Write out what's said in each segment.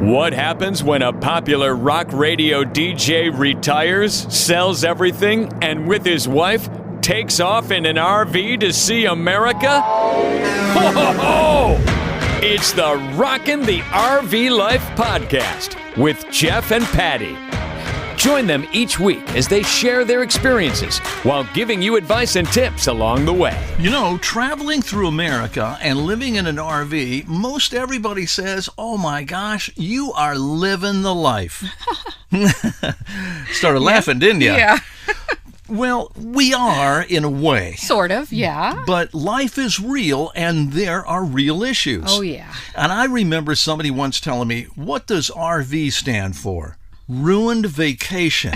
What happens when a popular rock radio DJ retires, sells everything, and with his wife takes off in an RV to see America? Ho, ho, ho! It's the Rockin' the RV Life podcast with Jeff and Patty. Join them each week as they share their experiences while giving you advice and tips along the way. You know, traveling through America and living in an RV, most everybody says, oh my gosh, you are living the life. Started laughing, didn't you? Yeah. Well, we are in a way. Sort of, yeah. But life is real and there are real issues. Oh, yeah. And I remember somebody once telling me, what does RV stand for? Ruined vacation.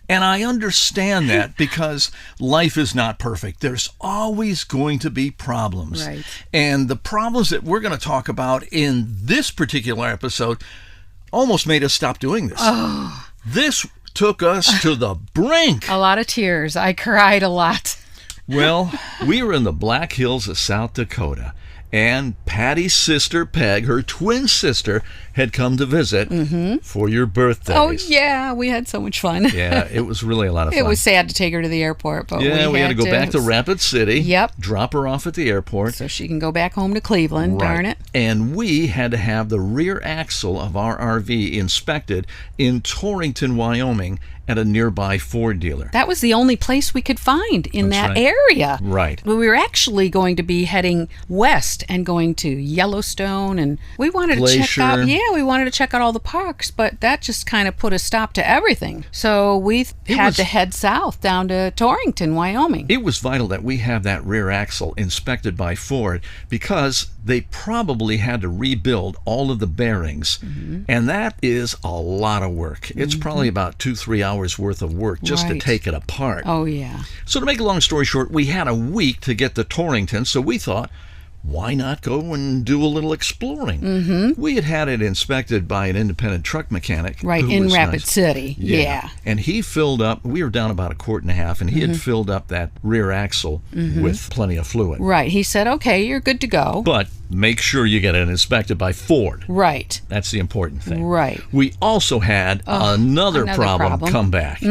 And I understand that because life is not perfect. There's always going to be problems. Right. And the problems that we're going to talk about in this particular episode almost made us stop doing this. Oh. This took us to the brink. A lot of tears. I cried a lot. Well, we were in the Black Hills of South Dakota. And Patty's sister, Peg, her twin sister, had come to visit for your birthdays. Oh, yeah. We had so much fun. Yeah, it was really a lot of fun. It was sad to take her to the airport, but we had to go back to Rapid City. Yep. Drop her off at the airport. So she can go back home to Cleveland, Right. darn it. And we had to have the rear axle of our RV inspected in Torrington, Wyoming, at a nearby Ford dealer. That was the only place we could find in That's that right. area. Right. We were actually going to be heading west and going to Yellowstone, and we wanted to check out. Glacier. Yeah, we wanted to check out all the parks, but that just kind of put a stop to everything. So we had to head south down to Torrington, Wyoming. It was vital that we have that rear axle inspected by Ford because they probably had to rebuild all of the bearings. And that is a lot of work. It's probably about 2-3 hours worth of work just to Right. take it apart. Oh, yeah. So to make a long story short, we had a week to get to Torrington, so we thought, why not go and do a little exploring? We had it inspected by an independent truck mechanic. Right, who in was Rapid nice. City. Yeah. And he filled up, we were down about a quart and a half, and he had filled up that rear axle with plenty of fluid. Right. He said, okay, you're good to go. But make sure you get it inspected by Ford. Right. That's the important thing. Right. We also had another problem come back.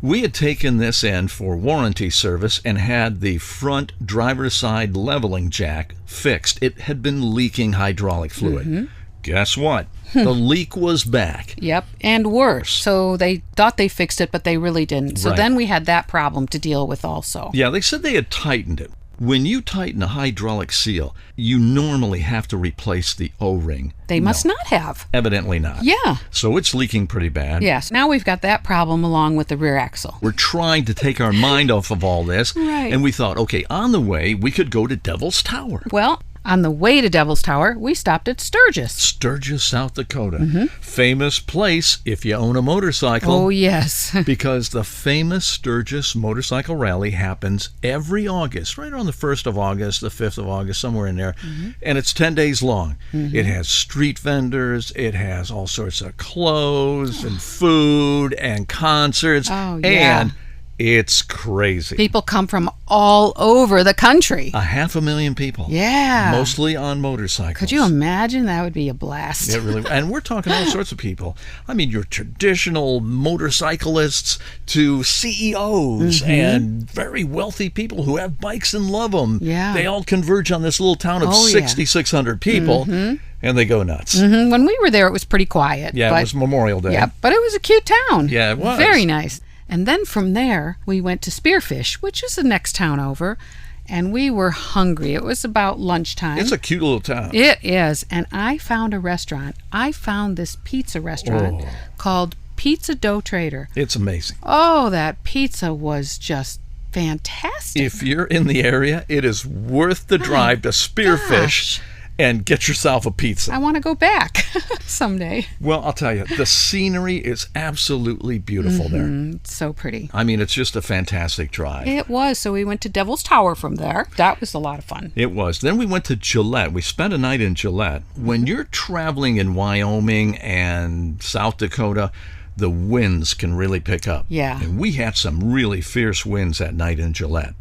We had taken this in for warranty service and had the front driver's side leveling jack fixed. It had been leaking hydraulic fluid. Guess what? The leak was back. Yep, and worse. So they thought they fixed it, but they really didn't. So Right. then we had that problem to deal with also. Yeah, they said they had tightened it. When you tighten a hydraulic seal, you normally have to replace the O-ring. They must not have. Evidently not. Yeah. So it's leaking pretty bad. Yes. Now we've got that problem along with the rear axle. We're trying to take our mind off of all this. Right. And we thought, okay, on the way, we could go to Devil's Tower. Well, on the way to Devil's Tower, we stopped at Sturgis. Sturgis, South Dakota. Famous place if you own a motorcycle. Oh, yes. Because the famous Sturgis Motorcycle Rally happens every August, right on the 1st of August, the 5th of August, somewhere in there. And it's 10 days long. It has street vendors. It has all sorts of clothes and food and concerts. Oh, yeah. And it's crazy. People come from all over the country. 500,000 people. Yeah. Mostly on motorcycles. Could you imagine? That would be a blast. It really, and we're talking all sorts of people. I mean, your traditional motorcyclists to CEOs and very wealthy people who have bikes and love them. Yeah. They all converge on this little town of Oh, yeah. 6,600 people, and they go nuts. When we were there, it was pretty quiet. Yeah, but, it was Memorial Day. Yeah, but it was a cute town. Yeah, it was. Very nice. And then from there, we went to Spearfish, which is the next town over, and we were hungry. It was about lunchtime. It's a cute little town. It is. And I found a restaurant. I found this pizza restaurant called Pizza Dough Trader. It's amazing. Oh, that pizza was just fantastic. If you're in the area, it is worth the drive to Spearfish gosh. and get yourself a pizza. I want to go back someday. Well, I'll tell you, the scenery is absolutely beautiful there. It's so pretty. I mean, it's just a fantastic drive. It was. So we went to Devil's Tower from there. That was a lot of fun. It was. Then we went to Gillette. We spent a night in Gillette. When you're traveling in Wyoming and South Dakota, the winds can really pick up. Yeah. And we had some really fierce winds that night in Gillette.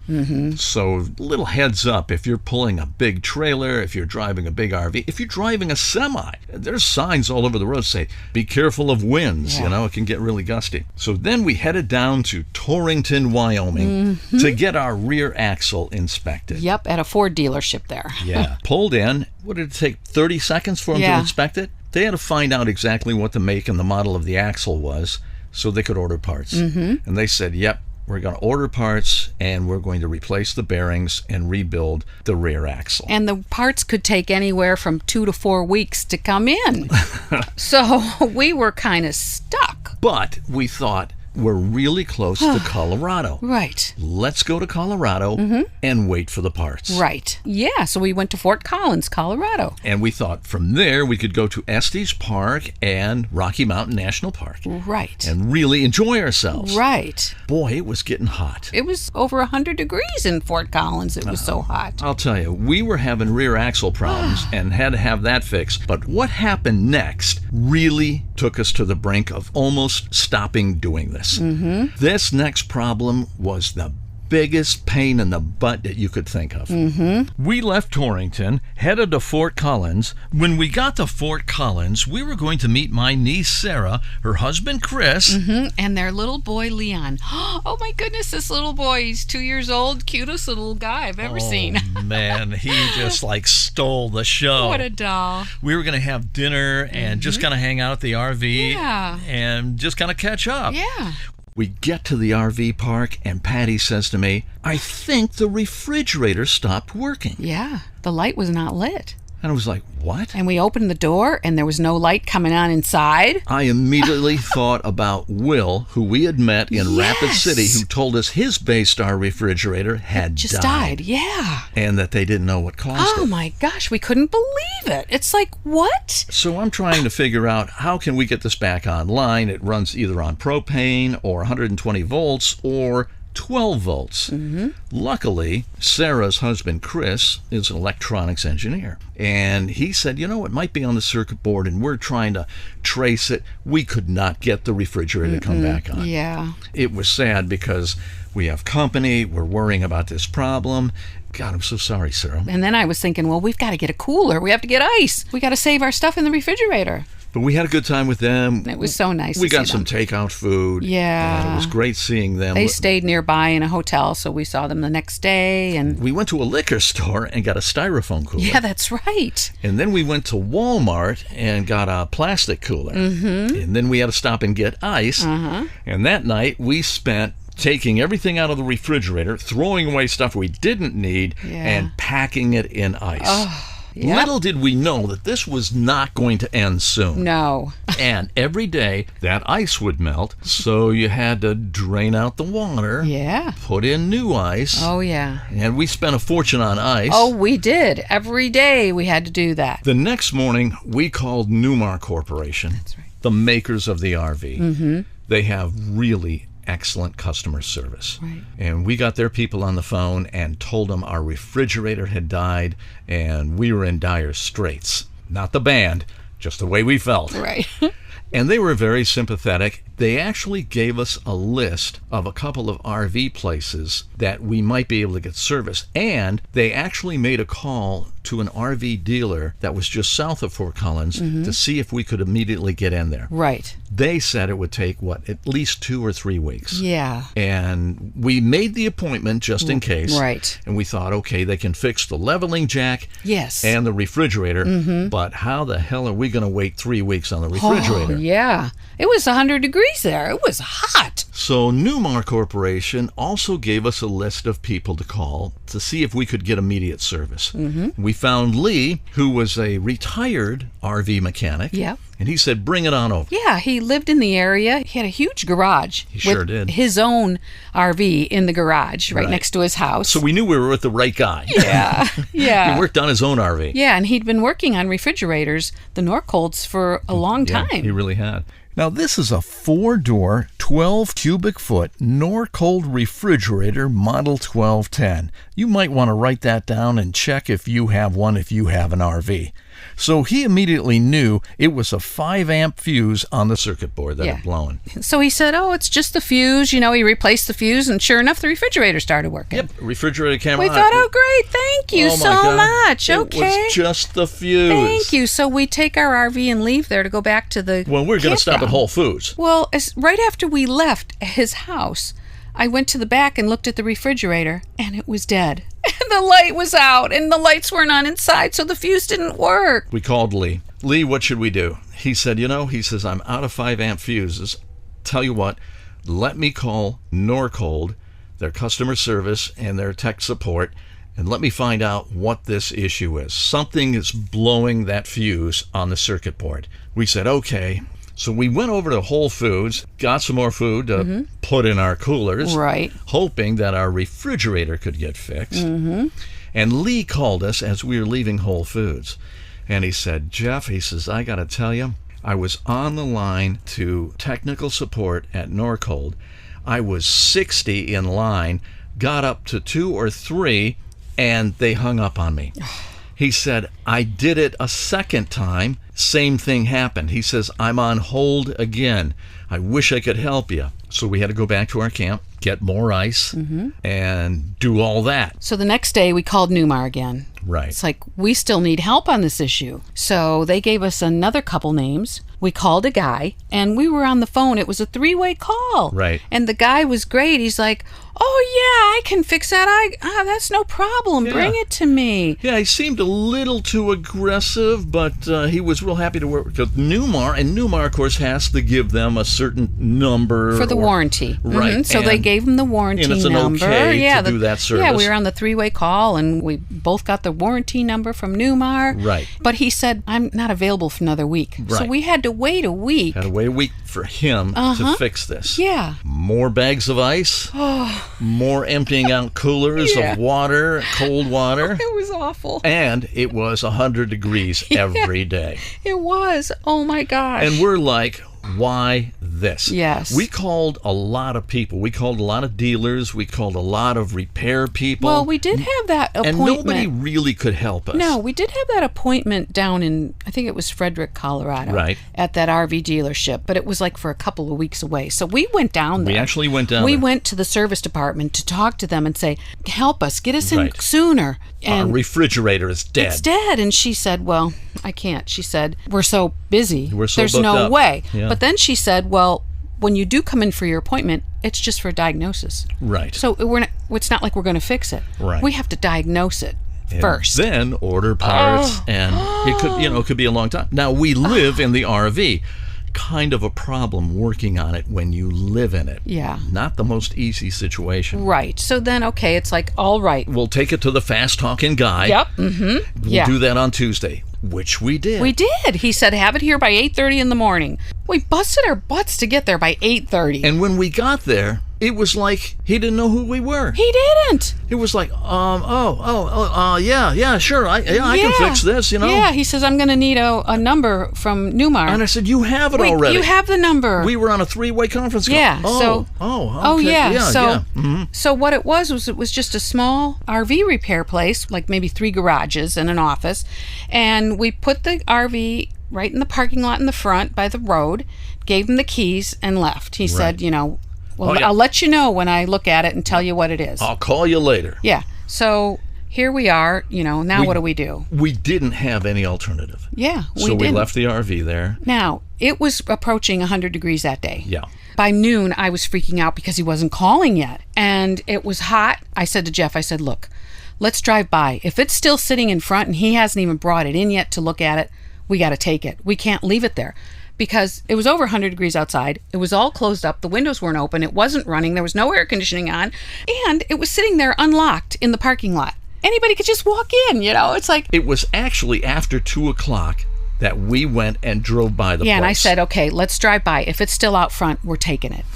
So little heads up, if you're pulling a big trailer, if you're driving a big RV, if you're driving a semi, there's signs all over the road say, be careful of winds. Yeah. It can get really gusty. So then we headed down to Torrington, Wyoming to get our rear axle inspected. Yep, at a Ford dealership there. Yeah. Pulled in. What did it take? 30 seconds for them to inspect it? They had to find out exactly what the make and the model of the axle was so they could order parts. And they said, yep, we're going to order parts and we're going to replace the bearings and rebuild the rear axle. And the parts could take anywhere from 2 to 4 weeks to come in. So we were kind of stuck. But we thought, we're really close to Colorado. Right. Let's go to Colorado and wait for the parts. Right. Yeah, so we went to Fort Collins, Colorado. And we thought from there we could go to Estes Park and Rocky Mountain National Park. Right. And really enjoy ourselves. Right. Boy, it was getting hot. It was over 100 degrees in Fort Collins. It was so hot. I'll tell you, we were having rear axle problems and had to have that fixed. But what happened next really took us to the brink of almost stopping doing this. This next problem was the biggest pain in the butt that you could think of. We left Torrington, headed to Fort Collins. When we got to Fort Collins, we were going to meet my niece Sarah, her husband Chris, And their little boy, Leon. Oh my goodness, this little boy, he's 2 years old, cutest little guy I've ever seen. Man, he just stole the show. What a doll. We were going to have dinner and just kind of hang out at the RV and just kind of catch up. Yeah. We get to the RV park and Patty says to me, I think the refrigerator stopped working. Yeah, the light was not lit. And I was like, what? And we opened the door and there was no light coming on inside. I immediately thought about Will, who we had met in Rapid City, who told us his Baystar refrigerator had Just died. Yeah. And that they didn't know what caused it. Oh my gosh, we couldn't believe it. It's like, what? So I'm trying to figure out how can we get this back online. It runs either on propane or 120 volts or 12 volts. Luckily, Sarah's husband, Chris, is an electronics engineer. And he said, it might be on the circuit board and we're trying to trace it. We could not get the refrigerator to come back on. Yeah. It was sad because we have company. We're worrying about this problem. God, I'm so sorry, Sarah. And then I was thinking, well, we've got to get a cooler. We have to get ice. We got to save our stuff in the refrigerator. But we had a good time with them. It was so nice. We to got see some them. takeout food. Yeah. And it was great seeing them. They stayed nearby in a hotel, so we saw them the next day. And we went to a liquor store and got a styrofoam cooler. yeah, that's right. And then we went to Walmart and got a plastic cooler. And then we had to stop and get ice. And that night we spent taking everything out of the refrigerator, throwing away stuff we didn't need, and packing it in ice. Yep. Little did we know that this was not going to end soon. No. And every day that ice would melt, so you had to drain out the water, Yeah. put in new ice, Oh, yeah. and we spent a fortune on ice. Oh, we did. Every day we had to do that. The next morning, we called Newmar Corporation, That's right. the makers of the RV. They have really excellent customer service. Right. And we got their people on the phone and told them our refrigerator had died and we were in dire straits. Not the band, just the way we felt. Right. And they were very sympathetic. They actually gave us a list of a couple of RV places that we might be able to get service. And they actually made a call to an RV dealer that was just south of Fort Collins to see if we could immediately get in there. Right. They said it would take, at least 2 or 3 weeks. Yeah. And we made the appointment just in case. Right. And we thought, okay, they can fix the leveling jack Yes. and the refrigerator, but how the hell are we going to wait 3 weeks on the refrigerator? Oh, yeah. It was 100 degrees there. It was hot. So Newmar Corporation also gave us a list of people to call to see if we could get immediate service. We found Lee, who was a retired RV mechanic. Yeah. And he said, bring it on over. Yeah, he lived in the area. He had a huge garage. He sure with did. His own RV in the garage right Right. next to his house. So we knew we were with the right guy. yeah. Yeah. He worked on his own RV. Yeah, and he'd been working on refrigerators, the Norcolds, for a long time. Yeah, he really had. Now, this is a 4-door, 12 cubic foot Norcold refrigerator model 1210. You might want to write that down and check if you have one if you have an RV. So he immediately knew it was a 5-amp fuse on the circuit board that had blown. So he said, oh, it's just the fuse. You know, he replaced the fuse, and sure enough, the refrigerator started working. Yep, refrigerator came on. We thought, oh, great, thank you so much. Okay. It was just the fuse. Thank you. So we take our RV and leave there to go back to the Well, we're going to stop at Whole Foods. Well, right after we left his house, I went to the back and looked at the refrigerator, and it was dead. And the light was out, and the lights weren't on inside, so the fuse didn't work. We called Lee. Lee, what should we do? He said, he says, I'm out of 5-amp fuses. Tell you what, let me call Norcold, their customer service and their tech support, and let me find out what this issue is. Something is blowing that fuse on the circuit board. We said, okay. So we went over to Whole Foods, got some more food to put in our coolers, right, hoping that our refrigerator could get fixed. And Lee called us as we were leaving Whole Foods. And he said, Jeff, he says, I got to tell you, I was on the line to technical support at Norcold. I was 60 in line, got up to 2 or 3, and they hung up on me. He said, I did it a second time. Same thing happened. He says, I'm on hold again. I wish I could help you. So we had to go back to our camp, get more ice, and do all that. So the next day we called Newmar again. Right. It's like, we still need help on this issue. So they gave us another couple names. We called a guy, and we were on the phone. It was a 3-way call. Right. And the guy was great. He's like, oh, yeah, I can fix that. That's no problem. Yeah. Bring it to me. Yeah, he seemed a little too aggressive, but he was real happy to work with Newmar. And Newmar, of course, has to give them a certain number. For the warranty. Right. So they gave him the warranty and it's an number. Okay to do that service. Yeah, we were on the 3-way call, and we both got the warranty number from Newmar. Right. But he said, I'm not available for another week. Right. So we had to wait a week. Had to wait a week for him to fix this. Yeah. More bags of ice. More emptying out coolers of water, cold water. It was awful. And it was 100 degrees every day. It was. Oh, my gosh. And we're like, why this? Yes. We called a lot of people. We called a lot of dealers. We called a lot of repair people. Well, we did have that appointment. And nobody really could help us. No, we did have that appointment down in, I think it was Frederick, Colorado. Right. At that RV dealership. But it was like for a couple of weeks away. So we went down there. We actually went down there. We there. went to the service department to talk to them and say, help us, get us in sooner. And our refrigerator is dead. It's dead. And she said, well, I can't. She said, we're so busy. We're so There's booked no up. way. Yeah. But then she said, well, when you do come in for your appointment, it's just for a diagnosis. Right. So it's not like we're going to fix it. Right. We have to diagnose it first. Then order parts, and it could be a long time. Now, we live in the RV. Kind of a problem working on it when you live in it. Yeah. Not the most easy situation. Right. So then, okay, it's like, all right. We'll take it to the fast-talking guy. Yep. We'll do that on Tuesday, which we did. We did. He said, have it here by 8:30 in the morning. We busted our butts to get there by 8:30. And when we got there, it was like he didn't know who we were. He didn't. It was like, yeah, sure, I can fix this, Yeah, he says, I'm going to need a number from Newmar. And I said, you have it Wait, already. You have the number. We were on a 3-way conference call. Yeah. Okay. So what it was just a small RV repair place, like maybe 3 garages and an office, and we put the RV right in the parking lot in the front by the road, gave him the keys, and left. He said, I'll let you know when I look at it and tell you what it is. I'll call you later. Yeah. So here we are, now what do we do? We didn't have any alternative. Yeah, we left the RV there. Now, it was approaching 100 degrees that day. Yeah. By noon, I was freaking out because he wasn't calling yet. And it was hot. I said to Jeff, look, let's drive by. If it's still sitting in front and he hasn't even brought it in yet to look at it, we got to take it. We can't leave it there. Because it was over 100 degrees outside. It was all closed up. The windows weren't open. It wasn't running. There was no air conditioning on. And it was sitting there unlocked in the parking lot. Anybody could just walk in, It's like... It was actually after 2 o'clock that we went and drove by the place. Yeah, and I said, okay, let's drive by. If it's still out front, we're taking it.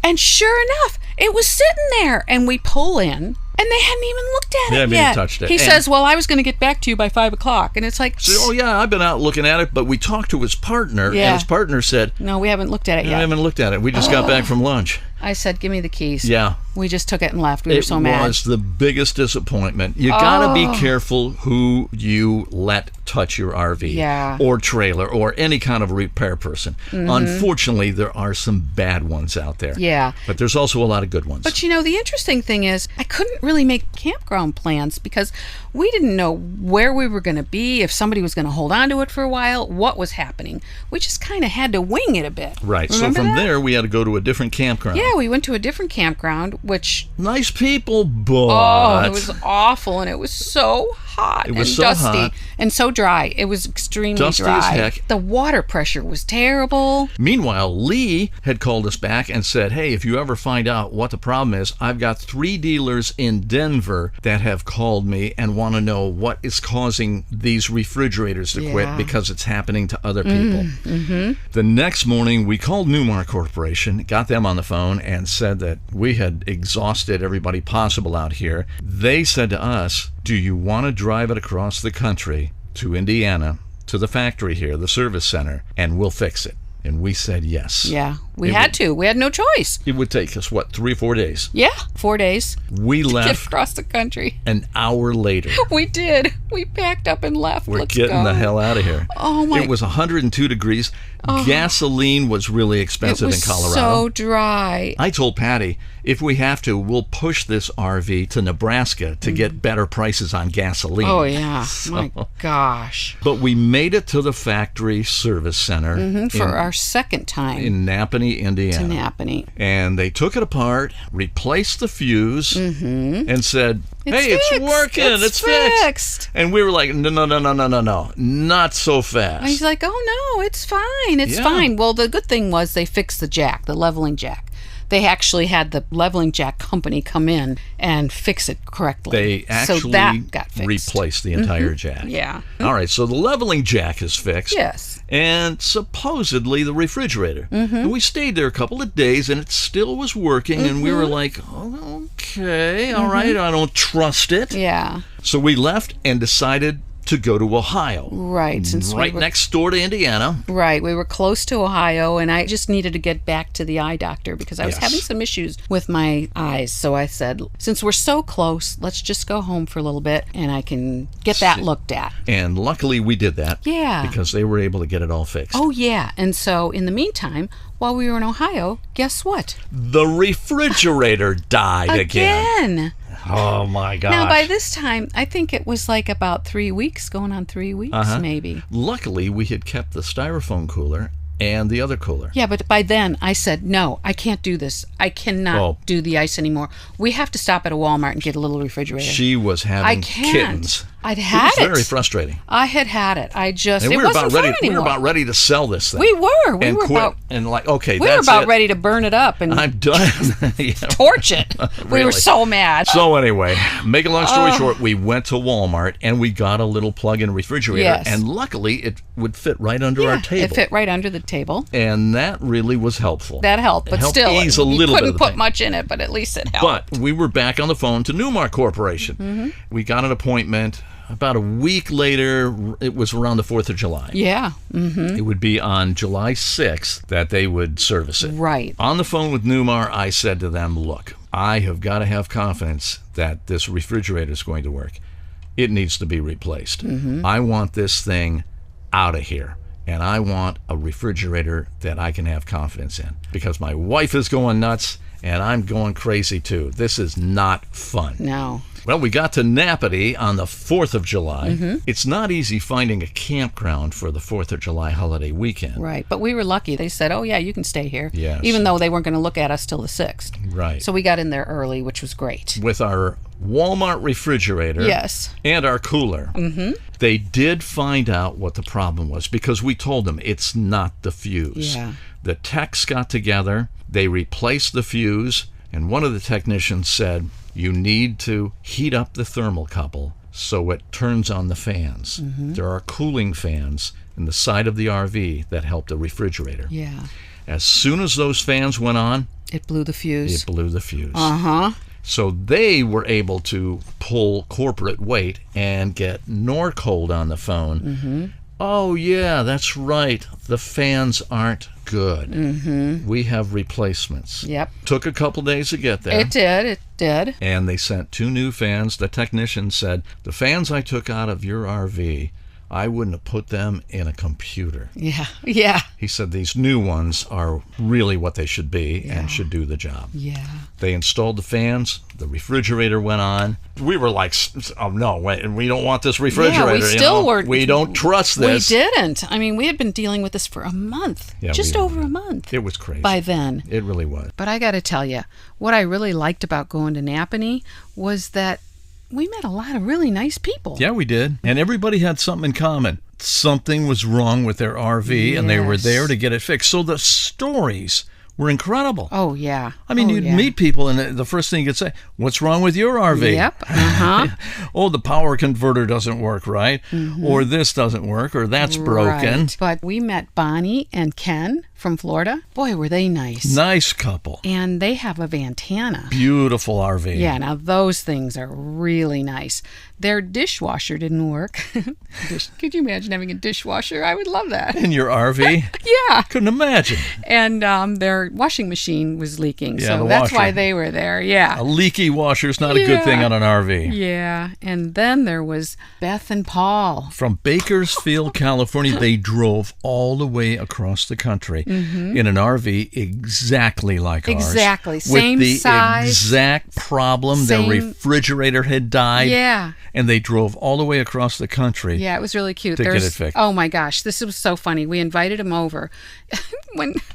And sure enough, it was sitting there. And we pull in, and they hadn't even looked at it yet. They hadn't even touched it. He says, well, I was going to get back to you by 5 o'clock. And it's like... So, I've been out looking at it, but we talked to his partner, and his partner said... No, we haven't looked at it yet. I haven't looked at it. We just got back from lunch. I said, give me the keys. Yeah. We just took it and left. We were so mad. It was the biggest disappointment. You got to be careful who you let touch your RV or trailer or any kind of repair person. Unfortunately, there are some bad ones out there. Yeah. But there's also a lot of good ones. But you know, the interesting thing is I couldn't really make campground plans because we didn't know where we were going to be, if somebody was going to hold on to it for a while, what was happening. We just kind of had to wing it a bit. Right. Remember so from that? there, we had to go to a different campground. Yeah, we went to a different campground, which... Nice people, but... Oh, it was awful, and it was so hot and so dusty hot. and so dry. It was extremely Dusty dry. as heck. The water pressure was terrible. Meanwhile, Lee had called us back and said, hey, if you ever find out what the problem is, I've got 3 dealers in Denver that have called me and want to know what is causing these refrigerators to quit because it's happening to other people. The next morning, we called Newmar Corporation, got them on the phone, and said that we had exhausted everybody possible out here. They said to us, do you want to drive it across the country to Indiana, to the factory here, the service center, and we'll fix it? And we said yes. Yeah, we had to. We had no choice. It would take us, 3 or 4 days? Yeah, 4 days. We left Get across the country. an hour later. We did. We packed up and left. We're Let's getting go. the hell out of here. Oh, my. It was 102 degrees. Gasoline was really expensive in Colorado. So dry. I told Patty, if we have to, we'll push this RV to Nebraska to get better prices on gasoline. Oh, yeah. My gosh. But we made it to the factory service center For our second time in Napanee, Indiana. to Napanee. And they took it apart, replaced the fuse, and said, hey, it's fixed. working. It's fixed. And we were like, no, not so fast. And he's like, oh, no, it's fine. It's Yeah. fine. Well, the good thing was they fixed the jack, the leveling jack. They actually had the leveling jack company come in and fix it correctly. They actually so that got fixed. replaced the entire jack. Yeah. All right, so the leveling jack is fixed. Yes. And supposedly the refrigerator. And we stayed there a couple of days, and it still was working, and we were like, oh, okay, all right, I don't trust it. Yeah. So we left and decided to go to Ohio. Right. Since Right we were, next door to Indiana. Right. We were close to Ohio, and I just needed to get back to the eye doctor because I was Yes. having some issues with my eyes. So I said, since we're so close, let's just go home for a little bit, and I can get that looked at. And luckily we did that. Yeah. Because they were able to get it all fixed. Oh, yeah. And so in the meantime, while we were in Ohio, guess what? The refrigerator died again. Oh my gosh. Now, by this time, I think it was like about 3 weeks, going on 3 weeks, maybe. Luckily, we had kept the styrofoam cooler and the other cooler. Yeah, but by then I said, no, I can't do this. I cannot do the ice anymore. We have to stop at a Walmart and get a little refrigerator. She was having I can't. kittens. I'd had it. Was very frustrating. I had it. I just, And it we were wasn't about ready. fun anymore. We were about ready to sell this thing. We were. We and were quit. about. And like, okay, We that's were about it. ready to burn it up and I'm done. Yeah. torch it. We Really. were so mad. So anyway, make a long story short, we went to Walmart and we got a little plug-in refrigerator, Yes. and luckily it would fit right under our table. It fit right under the table. And that really was helpful. That helped, but It helped still, ease a you little bit couldn't of the put pain. much in it, but at least it helped. But we were back on the phone to Newmar Corporation. Mm-hmm. We got an appointment. About a week later, it was around the 4th of July. Yeah. Mm-hmm. It would be on July 6th that they would service it. Right. On the phone with Newmar, I said to them, look, I have got to have confidence that this refrigerator is going to work. It needs to be replaced. Mm-hmm. I want this thing out of here. And I want a refrigerator that I can have confidence in. Because my wife is going nuts, and I'm going crazy too. This is not fun. No. Well, we got to Napanee on the 4th of July. Mm-hmm. It's not easy finding a campground for the 4th of July holiday weekend. Right. But we were lucky. They said, oh, yeah, you can stay here. Yes. Even though they weren't going to look at us till the 6th. Right. So we got in there early, which was great. With our Walmart refrigerator Yes. and our cooler. Mm-hmm. They did find out what the problem was because we told them it's not the fuse. Yeah. The techs got together, they replaced the fuse, and one of the technicians said, you need to heat up the thermocouple so it turns on the fans. Mm-hmm. There are cooling fans in the side of the RV that help the refrigerator. Yeah. As soon as those fans went on, It blew the fuse. it blew the fuse. Uh-huh. So they were able to pull corporate weight and get Norcold on the phone. Mm-hmm. Oh, yeah, that's right. The fans aren't good. Mm-hmm. We have replacements. Yep. Took a couple days to get there. It did. And they sent 2 new fans. The technician said, the fans I took out of your RV, I wouldn't have put them in a computer. Yeah. He said these new ones are really what they should be and should do the job. Yeah. They installed the fans. The refrigerator went on. We were like, oh, no, wait, we don't want this refrigerator. Yeah, we still were. We don't trust this. We didn't. I mean, we had been dealing with this for a month. Yeah, just over a month. It was crazy. By then. It really was. But I got to tell you, what I really liked about going to Napanee was that we met a lot of really nice people. Yeah, we did. And everybody had something in common. Something was wrong with their RV, and they were there to get it fixed. So the stories were incredible. Oh, yeah. I mean, you'd meet people, and the first thing you'd say, what's wrong with your RV? Yep. Uh-huh. Oh, the power converter doesn't work right, or this doesn't work, or that's broken. Right. But we met Bonnie and Ken from Florida. Boy, were they nice. Nice couple. And they have a Vantana. Beautiful RV. Yeah, now those things are really nice. Their dishwasher didn't work. Could you imagine having a dishwasher? I would love that. In your RV? Yeah. Couldn't imagine. And their washing machine was leaking, Yeah, so that's why they were there. Yeah. A leaky washer is not a good thing on an RV. Yeah. And then there was Beth and Paul. From Bakersfield, California, they drove all the way across the country in an RV exactly like ours. Exactly. Same with the size. Exact problem. Same. Their refrigerator had died. Yeah. And they drove all the way across the country. Yeah, it was really cute. To get it fixed. Oh my gosh, this was so funny. We invited him over.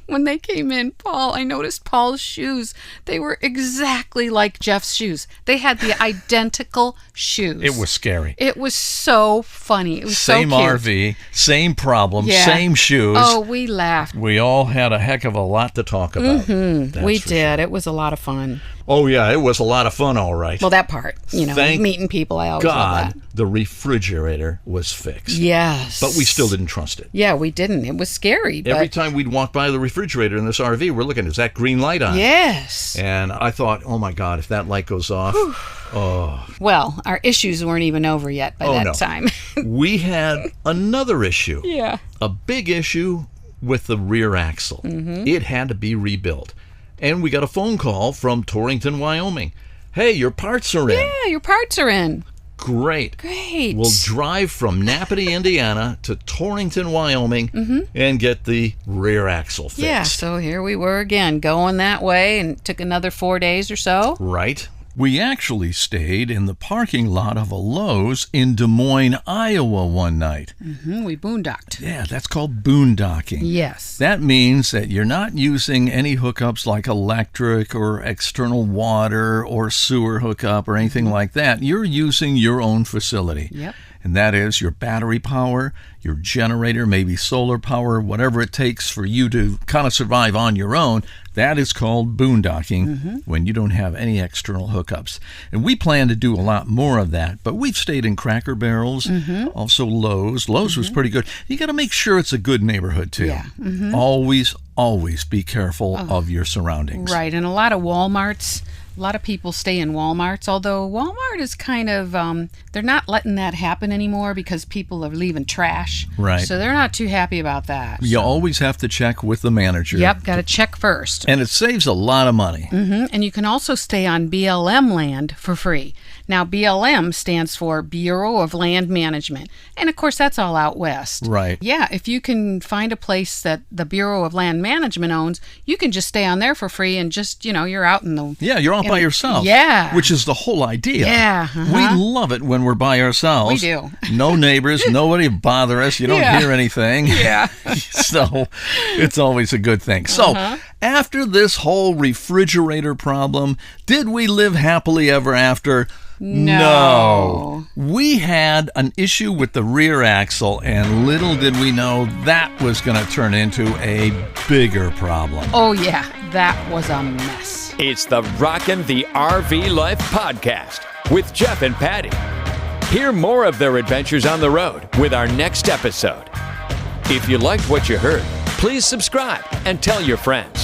when they came in, I noticed Paul's shoes. They were exactly like Jeff's shoes. They had the identical shoes. It was scary. It was so funny. It was same so cute. RV, same problem, same shoes. Oh, we laughed. We all had a heck of a lot to talk about. We did. It was a lot of fun. Oh, yeah, it was a lot of fun, all right. Well, that part, Thank meeting people, I always love God, that. the refrigerator was fixed. Yes. But we still didn't trust it. Yeah, we didn't. It was scary. Every time we'd walk by the refrigerator in this RV, we're looking, is that green light on? Yes. And I thought, oh, my God, if that light goes off, Well, our issues weren't even over yet by that time. We had another issue. Yeah. A big issue with the rear axle. It had to be rebuilt. And we got a phone call from Torrington, Wyoming. Hey, your parts are in. Yeah, your parts are in. Great. Great. We'll drive from Napanee, Indiana to Torrington, Wyoming and get the rear axle fixed. Yeah, so here we were again, going that way, and it took another 4 days or so. Right. We actually stayed in the parking lot of a Lowe's in Des Moines, Iowa one night. We boondocked. Yeah, that's called boondocking. Yes. That means that you're not using any hookups like electric or external water or sewer hookup or anything like that. You're using your own facility. Yep. And that is your battery power, your generator, maybe solar power, whatever it takes for you to kind of survive on your own. That is called boondocking when you don't have any external hookups. And we plan to do a lot more of that, but we've stayed in Cracker Barrels, also Lowe's. Lowe's was pretty good. You got to make sure it's a good neighborhood, too. Yeah. Always be careful of your surroundings. Right, and a lot of Walmarts. A lot of people stay in Walmarts, although Walmart is kind of, they're not letting that happen anymore because people are leaving trash. Right. So they're not too happy about that. You always have to check with the manager. Yep, got to check first. And it saves a lot of money. And you can also stay on BLM land for free. Now, BLM stands for Bureau of Land Management. And, of course, that's all out west. Right. Yeah, if you can find a place that the Bureau of Land Management owns, you can just stay on there for free and just, you're out in the... Yeah, you're out by yourself. Yeah. Which is the whole idea. Yeah. We love it when we're by ourselves. We do. No neighbors, nobody bother us. You don't hear anything. Yeah. So it's always a good thing. So after this whole refrigerator problem, did we live happily ever after? No. We had an issue with the rear axle, and little did we know that was going to turn into a bigger problem. Oh, yeah. That was a mess. It's the Rockin' the RV Life podcast with Jeff and Patty. Hear more of their adventures on the road with our next episode. If you liked what you heard, please subscribe and tell your friends.